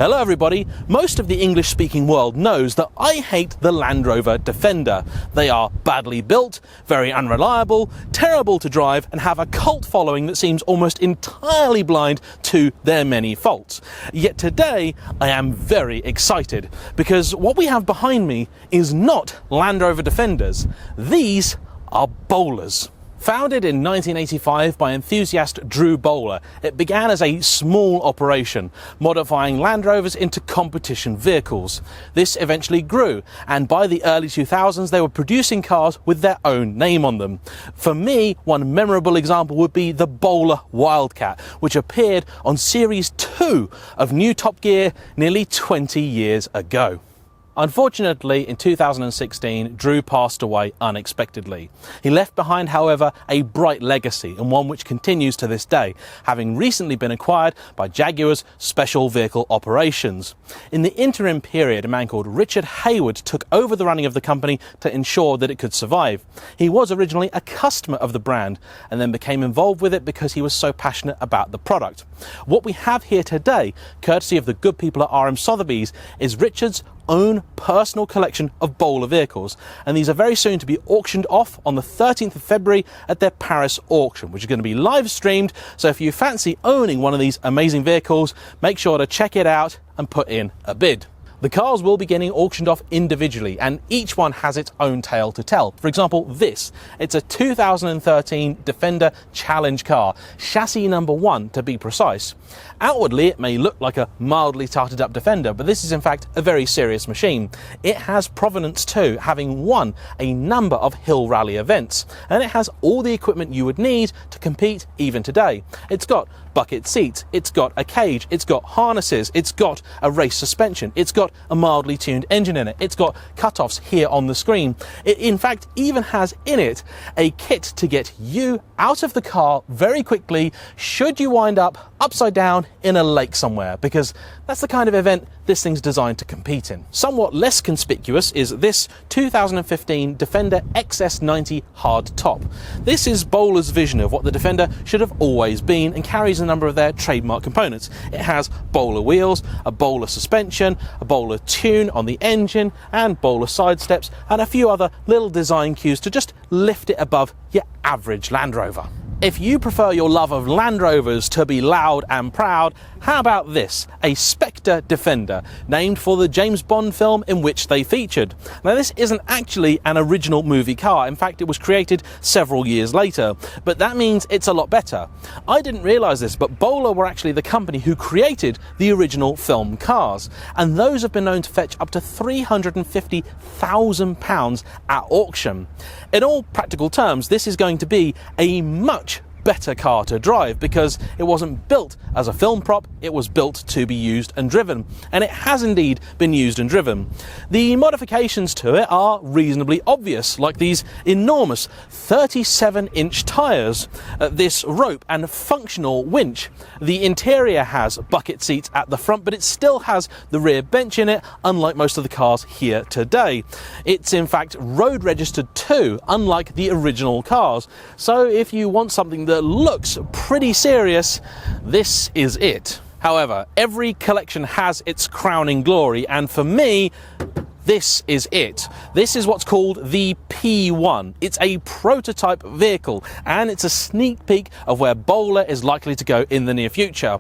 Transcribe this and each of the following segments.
Hello everybody, most of the English-speaking world knows that I hate the Land Rover Defender. They are badly built, very unreliable, terrible to drive, and have a cult following that seems almost entirely blind to their many faults. Yet today I am very excited because what we have behind me is not Land Rover Defenders, these are Bowlers. Founded in 1985 by enthusiast Drew Bowler, it began as a small operation, modifying Land Rovers into competition vehicles. This eventually grew, and by the early 2000s they were producing cars with their own name on them. For me, one memorable example would be the Bowler Wildcat, which appeared on Series 2 of New Top Gear nearly 20 years ago. Unfortunately, in 2016, Drew passed away unexpectedly. He left behind, however, a bright legacy, and one which continues to this day, having recently been acquired by Jaguar's Special Vehicle Operations. In the interim period, a man called Richard Hayward took over the running of the company to ensure that it could survive. He was originally a customer of the brand, and then became involved with it because he was so passionate about the product. What we have here today, courtesy of the good people at RM Sotheby's, is Richard's own personal collection of Bowler vehicles, and these are very soon to be auctioned off on the 13th of February at their Paris auction, which is going to be live streamed. So if you fancy owning one of these amazing vehicles, make sure to check it out and put in a bid. The cars will be getting auctioned off individually, and each one has its own tale to tell. For example, it's a 2013 Defender Challenge car, chassis number 1 to be precise. Outwardly, it may look like a mildly tarted up Defender, but this is in fact a very serious machine. It has provenance too, having won a number of hill rally events, and it has all the equipment you would need to compete even today. It's got bucket seats, it's got a cage, it's got harnesses, it's got a race suspension, it's got a mildly tuned engine in it, it's got cut-offs here on the screen. It in fact even has in it a kit to get you out of the car very quickly should you wind up upside down in a lake somewhere, because that's the kind of event this thing's designed to compete in. Somewhat less conspicuous is this 2015 Defender XS Hardtop. This is Bowler's vision of what the Defender should have always been, and carries a number of their trademark components. It has Bowler wheels, a Bowler suspension, a Bowler tune on the engine, and Bowler side steps, and a few other little design cues to just lift it above your average Land Rover. If you prefer your love of Land Rovers to be loud and proud, how about this? A Spectre Defender, named for the James Bond film in which they featured. Now, this isn't actually an original movie car. In fact, it was created several years later, but that means it's a lot better. I didn't realise this, but Bowler were actually the company who created the original film cars, and those have been known to fetch up to £350,000 at auction. In all practical terms, this is going to be a much better car to drive, because it wasn't built as a film prop, it was built to be used and driven, and it has indeed been used and driven. The modifications to it are reasonably obvious, like these enormous 37-inch tyres, this rope and functional winch. The interior has bucket seats at the front, but it still has the rear bench in it, unlike most of the cars here today. It's in fact road registered too, unlike the original cars. So if you want something that looks pretty serious, this is it. However, every collection has its crowning glory, and for me, this is it. This is what's called the P1. It's a prototype vehicle, and it's a sneak peek of where Bowler is likely to go in the near future.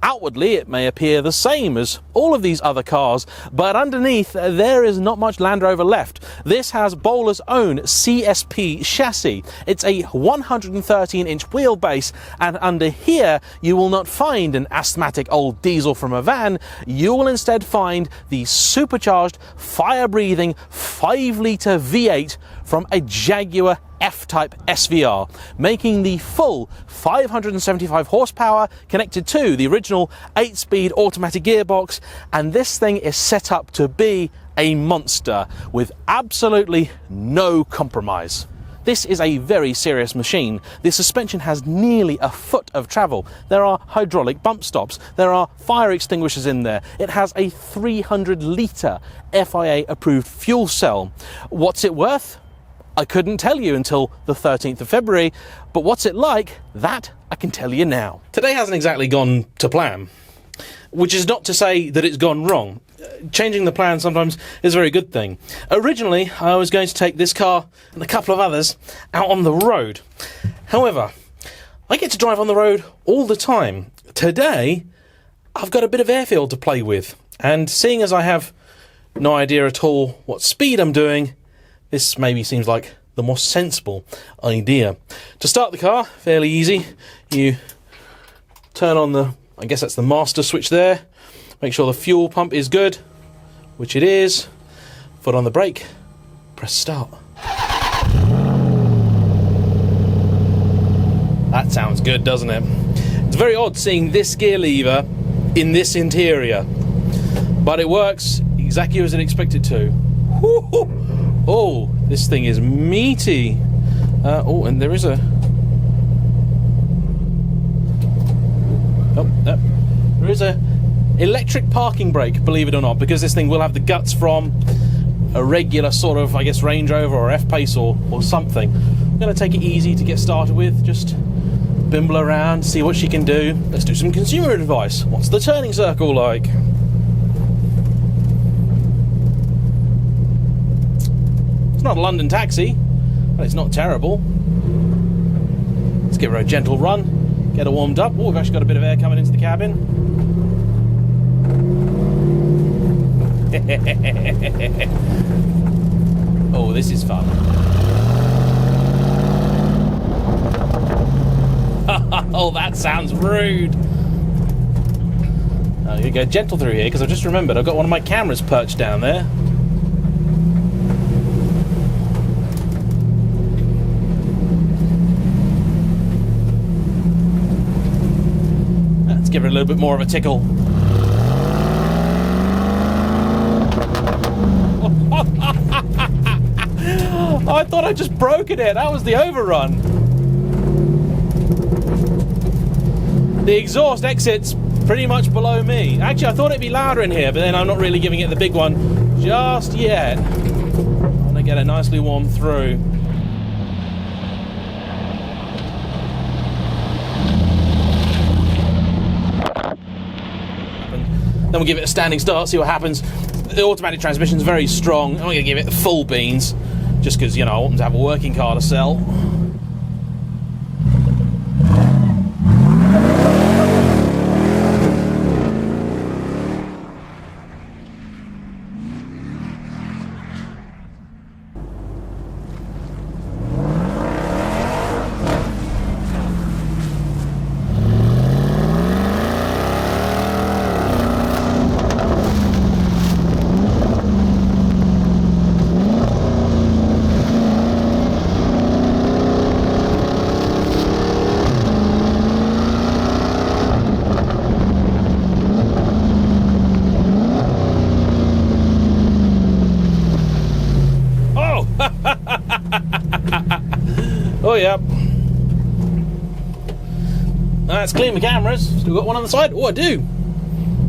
Outwardly, it may appear the same as all of these other cars, but underneath there is not much Land Rover left. This has Bowler's own CSP chassis. It's a 113-inch wheelbase, and under here you will not find an asthmatic old diesel from a van. You will instead find the supercharged, fire-breathing 5-litre V8 from a Jaguar F-Type SVR, making the full 575 horsepower connected to the original 8-speed automatic gearbox, and this thing is set up to be a monster with absolutely no compromise. This is a very serious machine. The suspension has nearly a foot of travel. There are hydraulic bump stops. There are fire extinguishers in there. It has a 300-litre FIA-approved fuel cell. What's it worth? I couldn't tell you until the 13th of February, but what's it like? That I can tell you now. Today hasn't exactly gone to plan. which is not to say that it's gone wrong. Changing the plan sometimes is a very good thing. Originally, I was going to take this car and a couple of others out on the road. However, I get to drive on the road all the time. Today, I've got a bit of airfield to play with, and seeing as I have no idea at all what speed I'm doing, this maybe seems like the more sensible idea. To start the car, fairly easy. You turn on the, I guess that's the master switch there. Make sure the fuel pump is good, which it is. Foot on the brake, press start. That sounds good, doesn't it? It's very odd seeing this gear lever in this interior, but it works exactly as it expected to. Woo-hoo. Oh, this thing is meaty. Oh, and there is a... there is a electric parking brake, believe it or not, because this thing will have the guts from a regular sort of, I guess, Range Rover or F-Pace or something. I'm going to take it easy to get started with, just bimble around, see what she can do. Let's do some consumer advice. What's the turning circle like? It's not a London taxi, but it's not terrible. Let's give her a gentle run, get her warmed up. Oh, we've actually got a bit of air coming into the cabin. Oh, this is fun. Oh, that sounds rude. I'm going to go gentle through here because I've just remembered I've got one of my cameras perched down there. Let's give her a little bit more of a tickle. I thought I'd just broken it. That was the overrun. The exhaust exits pretty much below me. Actually, I thought it'd be louder in here, but then I'm not really giving it the big one just yet. I'm going to get it nicely warmed through. Then we'll give it a standing start, see what happens. The automatic transmission's very strong. I'm going to give it the full beans, just because, you know, I want them to have a working car to sell. Oh yeah. Let's clean the cameras. Still got one on the side. Oh, I do.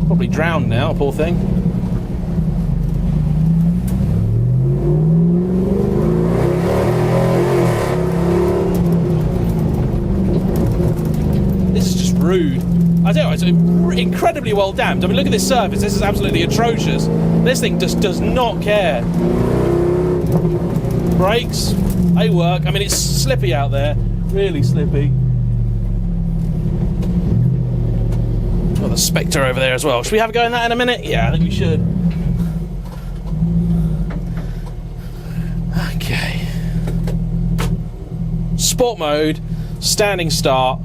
Probably drowned now, poor thing. This is just rude. I tell you, it's incredibly well damped. I mean, look at this surface. This is absolutely atrocious. This thing just does not care. Brakes, they work. I mean, it's slippy out there, really slippy. Got the Spectre over there as well. Should we have a go in that in a minute? Yeah, I think we should. Okay. Sport mode, standing start,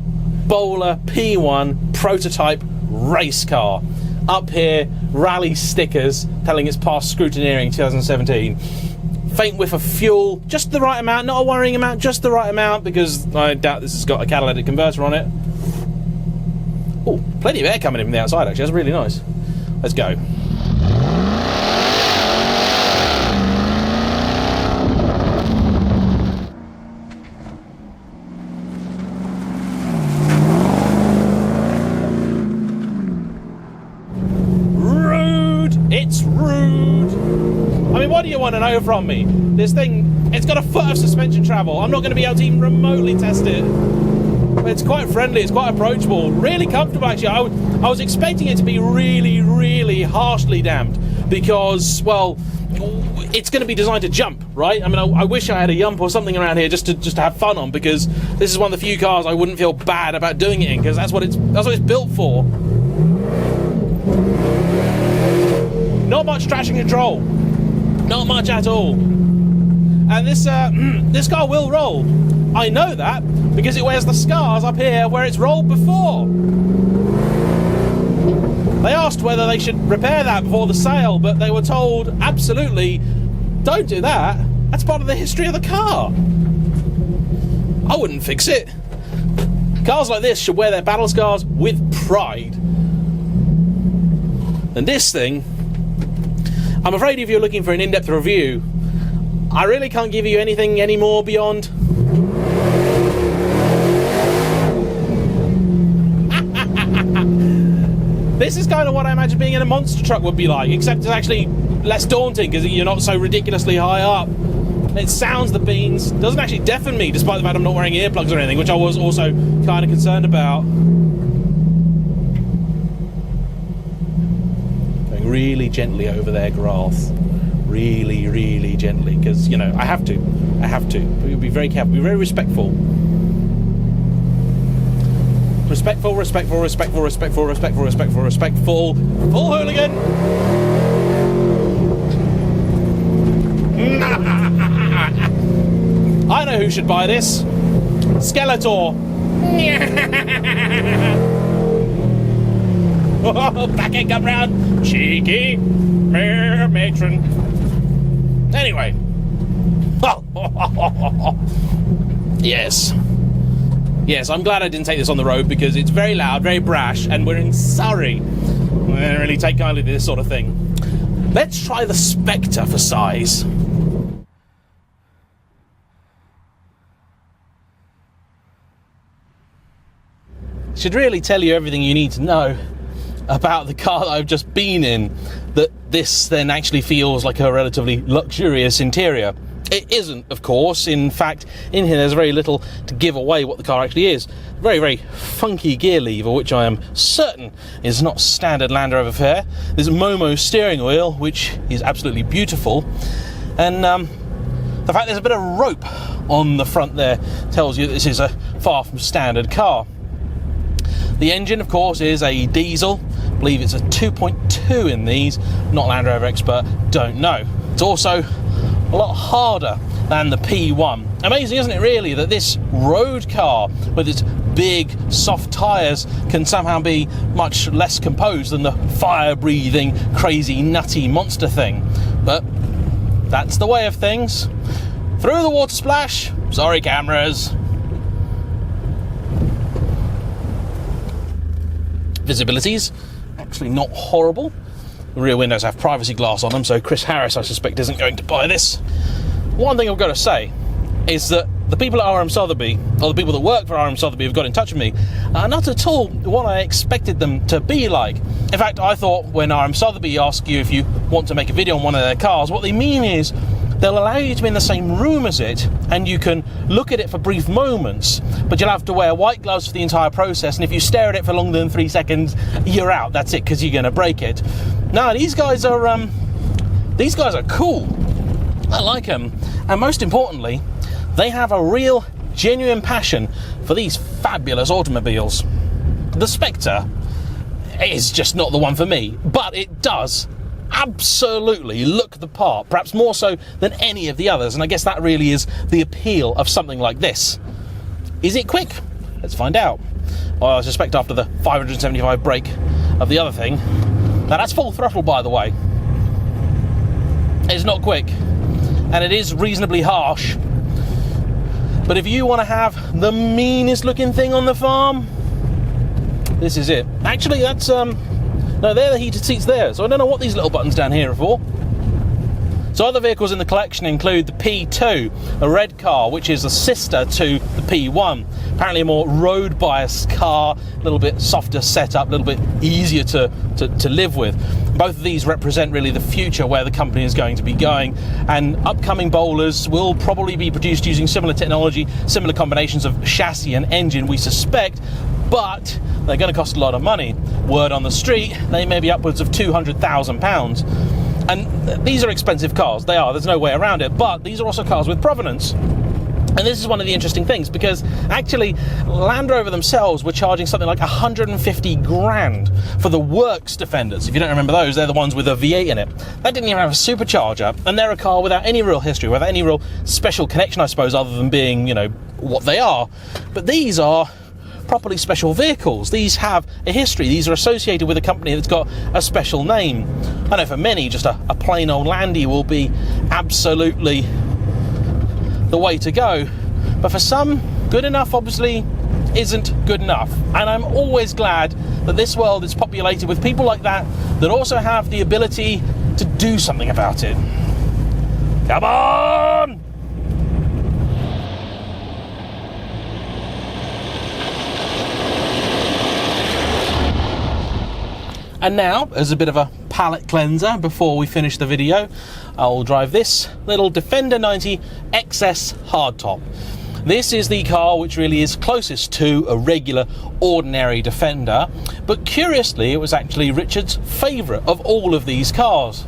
Bowler P1 prototype race car. Up here, rally stickers telling it's passed scrutineering 2017. Faint whiff of fuel, just the right amount, not a worrying amount, just the right amount, because I doubt this has got a catalytic converter on it. Oh, plenty of air coming in from the outside, actually. That's really nice. Let's go. Rude! It's rude! I mean, what do you want to know from me? This thing, it's got a foot of suspension travel. I'm not going to be able to even remotely test it. It's quite friendly, it's quite approachable, really comfortable actually. I was expecting it to be really, really harshly damped because, well, it's going to be designed to jump, right? I mean, I wish I had a Yump or something around here just to have fun on, because this is one of the few cars I wouldn't feel bad about doing it in, because that's what it's built for. Not much traction control, not much at all. And this car will roll. I know that because it wears the scars up here where it's rolled before. They asked whether they should repair that before the sale, but they were told, absolutely, don't do that. That's part of the history of the car. I wouldn't fix it. Cars like this should wear their battle scars with pride. And this thing, I'm afraid if you're looking for an in-depth review, I really can't give you anything anymore beyond... This is kind of what I imagine being in a monster truck would be like, except it's actually less daunting because you're not so ridiculously high up. It sounds the beans, doesn't actually deafen me, despite the fact I'm not wearing earplugs or anything, which I was also kind of concerned about. Going really gently over their grass. Really, really gently, because, you know, I have to. We'll be very careful, be very respectful. Respectful. Full hooligan! I know who should buy this. Skeletor. Oh, back end come round. Cheeky matron. Anyway. Yes, I'm glad I didn't take this on the road because it's very loud, very brash, and we're in Surrey. We don't really take kindly to this sort of thing. Let's try the Spectre for size. Should really tell you everything you need to know about the car that I've just been in, that this then actually feels like a relatively luxurious interior. It isn't, of course. In fact, in here there's very little to give away what the car actually is. Very, very funky gear lever, which I am certain is not standard Land Rover fare. There's a Momo steering wheel, which is absolutely beautiful. And the fact there's a bit of rope on the front there tells you that this is a far from standard car. The engine, of course, is a diesel. I believe it's a 2.2 in these. Not Land Rover expert, don't know. It's also a lot harder than the P1. Amazing, isn't it, really, that this road car with its big, soft tyres can somehow be much less composed than the fire-breathing, crazy, nutty monster thing. But that's the way of things. Through the water splash. Sorry, cameras. Visibility's actually not horrible. The rear windows have privacy glass on them, so Chris Harris, I suspect, isn't going to buy this. One thing I've got to say is that the people at RM Sotheby, or the people that work for RM Sotheby, have got in touch with me, are not at all what I expected them to be like. In fact, I thought when RM Sotheby ask you if you want to make a video on one of their cars, what they mean is they'll allow you to be in the same room as it, and you can look at it for brief moments, but you'll have to wear white gloves for the entire process, and if you stare at it for longer than 3 seconds, you're out. That's it, because you're going to break it. No, these guys are cool. I like them, and most importantly, they have a real, genuine passion for these fabulous automobiles. The Spectre is just not the one for me, but it does absolutely look the part, perhaps more so than any of the others, and I guess that really is the appeal of something like this. Is it quick? Let's find out. Well, I suspect after the 575 brake of the other thing. Now that's full throttle, by the way. It's not quick, and it is reasonably harsh, but if you want to have the meanest looking thing on the farm, this is it. Actually, that's no, they're the heated seats there, so I don't know what these little buttons down here are for. So other vehicles in the collection include the P2, a red car, which is a sister to the P1. Apparently a more road-biased car, a little bit softer setup, a little bit easier to live with. Both of these represent really the future where the company is going to be going, and upcoming bowlers will probably be produced using similar technology, similar combinations of chassis and engine, we suspect, but they're going to cost a lot of money. Word on the street, they may be upwards of £200,000. And these are expensive cars, they are, there's no way around it, but these are also cars with provenance. And this is one of the interesting things, because actually Land Rover themselves were charging something like 150 grand for the Works Defenders. If you don't remember those, they're the ones with a V8 in it. That didn't even have a supercharger, and they're a car without any real history, without any real special connection, I suppose, other than being, you know, what they are. But these are properly special vehicles. These have a history. These are associated with a company that's got a special name. I know for many, just a plain old Landy will be absolutely the way to go. But for some, good enough obviously isn't good enough. And I'm always glad that this world is populated with people like that, that also have the ability to do something about it. Come on! And now, as a bit of a palate cleanser before we finish the video, I'll drive this little Defender 90 Xs Hardtop. This is the car which really is closest to a regular, ordinary Defender, but curiously it was actually Richard's favourite of all of these cars.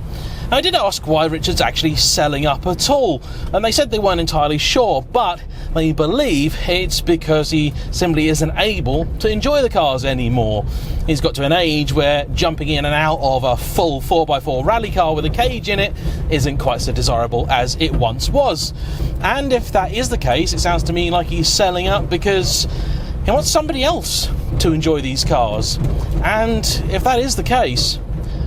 Now, I did ask why Richard's actually selling up at all, and they said they weren't entirely sure, but they believe it's because he simply isn't able to enjoy the cars anymore. He's got to an age where jumping in and out of a full 4x4 rally car with a cage in it isn't quite so desirable as it once was. And if that is the case, it sounds to me like he's selling up because he wants somebody else to enjoy these cars. And if that is the case,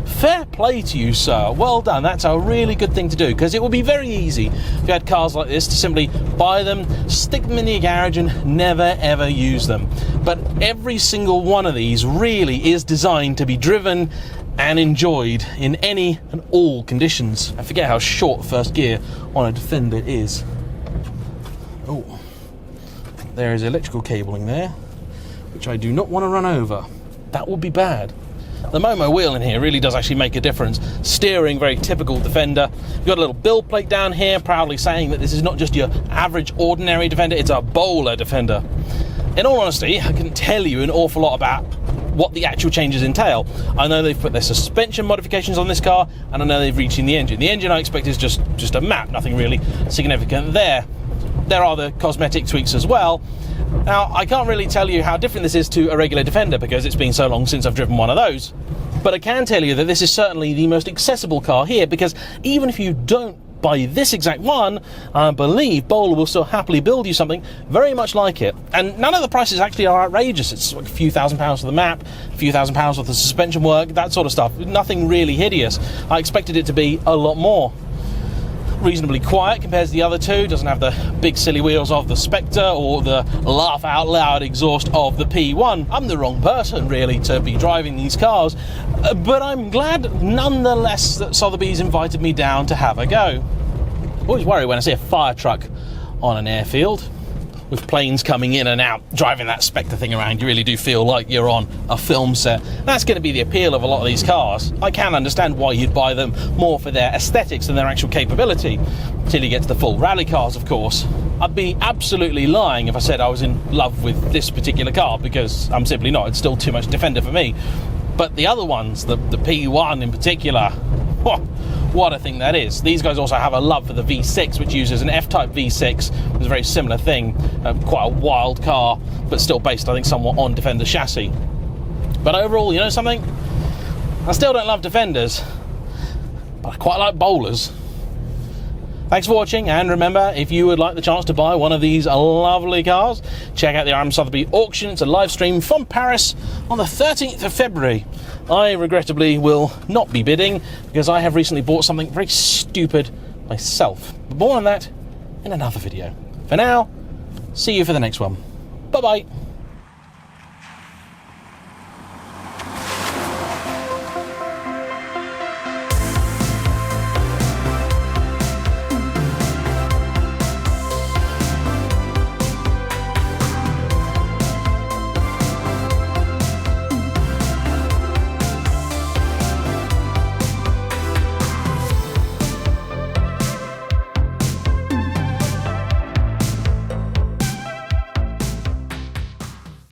fair play to you, sir. Well done. That's a really good thing to do, because it would be very easy if you had cars like this to simply buy them, stick them in your garage and never ever use them. But every single one of these really is designed to be driven and enjoyed in any and all conditions. I forget how short first gear on a Defender is. Oh, there is electrical cabling there, which I do not want to run over. That would be bad. The Momo wheel in here really does actually make a difference. Steering, very typical Defender. You've got a little build plate down here proudly saying that this is not just your average ordinary Defender, it's a Bowler Defender. In all honesty, I can tell you an awful lot about what the actual changes entail. I know they've put their suspension modifications on this car, and I know they've reached in the engine. The engine I expect is just a map, nothing really significant there. There are the cosmetic tweaks as well. Now, I can't really tell you how different this is to a regular Defender because it's been so long since I've driven one of those. But I can tell you that this is certainly the most accessible car here, because even if you don't buy this exact one, I believe Bowler will still happily build you something very much like it. And none of the prices actually are outrageous. It's like a few £1,000s for the map, a few £1,000s for the suspension work, that sort of stuff. Nothing really hideous. I expected it to be a lot more. Reasonably quiet compared to the other two, doesn't have the big silly wheels of the Spectre or the laugh out loud exhaust of the P1. I'm the wrong person really to be driving these cars, but I'm glad nonetheless that Sotheby's invited me down to have a go. Always worry when I see a fire truck on an airfield with planes coming in and out, driving that Spectre thing around. You really do feel like you're on a film set. That's going to be the appeal of a lot of these cars. I can understand why you'd buy them more for their aesthetics than their actual capability, until you get to the full rally cars, of course. I'd be absolutely lying if I said I was in love with this particular car, because I'm simply not. It's still too much Defender for me. But the other ones, the P1 in particular, what a thing that is. These guys also have a love for the V6, which uses an F-Type V6. It's a very similar thing, quite a wild car, but still based, I think, somewhat on Defender chassis. But overall, you know something? I still don't love Defenders, but I quite like Bowlers. Thanks for watching, and remember, if you would like the chance to buy one of these lovely cars, check out the RM Sotheby auction. It's a live stream from Paris on the 13th of February. I regrettably will not be bidding because I have recently bought something very stupid myself. But more on that in another video. For now, see you for the next one. Bye-bye.